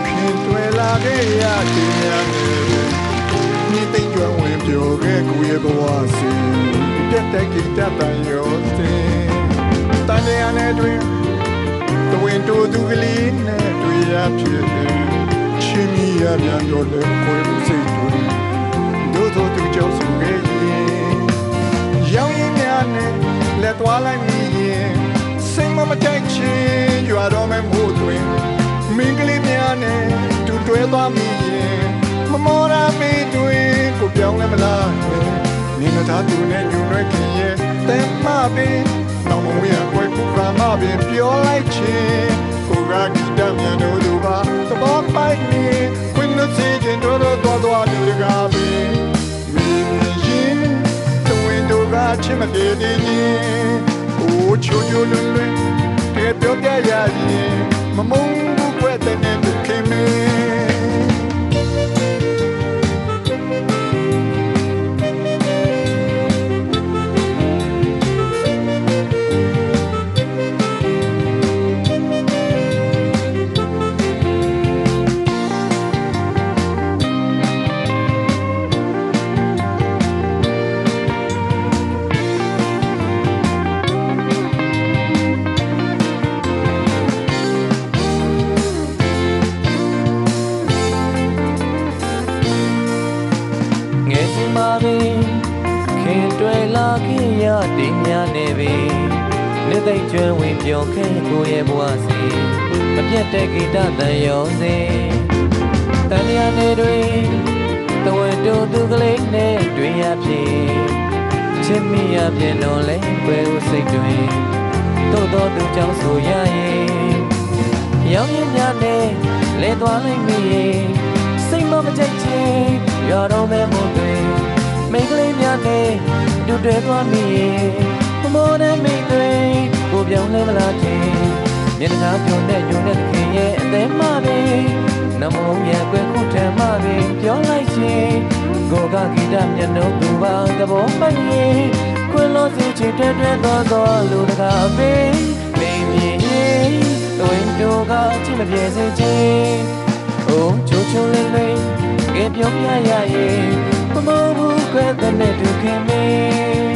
ခင်တွေ့လာခဲ့ရတဲ့ညနေနေ့သိမ့်ကြွဝင်ပြောခဲ့ကိုရဲ့ဘဝစဉ်တက်တက်ကြည်တတ်တန်ရောတင်တန်ရနဲ့တွင်တဝင်းတို့သူကလေးနဲ့တွေ့ရဖြစ်တယ်ချင်းမီရပြန်တော့လေကိုယ်စိတ်တွင်တို့တို့သူကြောက်စုခဲ့ရင်ရောင်ရင်များနဲ့လက်သွားလိုက်မိရင်စိတ်မတိုက်ချင်ရွာတော့မဲ့မို့တွင်မင်းကလေးများနဲ့တူတွဲသွားမိရင်မမောရမေးတွင်ကိုပြောင်းလဲမလားနေမသားသူနဲ့ညွန်ရွက်ခင်ရဲ့တဲမပင်တော့မဝေးကွယ်ကူကမပင်ပြောလိုက်ချင်းကိုကဂီတမြန်တို့သူပါသဘောပိုက်နေခွင်းလို့စီခြင်းတို့တော့လူတကာပင်မင်းရင်တဝင်းတို့ကချစ်မတည်နေခြင်းအိုးချိုချိုလွန်းလွန်းတဲ့ပြောပြရရင်မမုန်းဘူးကွယ်တဲ့နဲ့ဒုက္ခမင်းခင်တွေ့လာခဲ့ရတဲ့ညနေပြီနေ့သိမ့်ကျွမ်းဝင်ပြောခဲ့ကိုရဲ့ဘဝစီမပြတ်တဲ့ဂီတတန်ရောစေတန်ရနေတွေတဝဲတို့သူကလေးနဲ့တွေ့ရဖြစ်ချစ်မိရပြန်တော့လဲကွယ်ကိုစိတ်တွင်တို့တော့သူကြောင့်ဆိုရရင်ရောင်ရည်များနဲ့လဲသွားလိုက်မိရင်စိတ်မကြိုက်ချင်ရတော့မဲ့မို့တွင်မိန်းကလေးများနဲ့တူတွဲသွားမိရင်မမောနဲ့မိတ်တွေကိုပြောင်းလဲမလားခင်မျက်နှာပြုံးတဲ့ညွန်တဲ့ခင်ရဲ့အသေးမပင်နမုံရဲ့ကွယ်ခုထမ်းမပင်ပြောလိုက်ချင်းကိုကဂီတမျက်နှာသူပါသဘောပိုက်ရင်ခွင်လို့စီချစ်တွဲသွားလူတကာပင်မိမြင်ရင်တွင်တို့ကချစ်မပြေစေခြင်းအိုးချိုချိုလေးလေးကပြောပြရရင်မမဘူးခွဲတဲ့နဲ့ဒုက္ခမင်း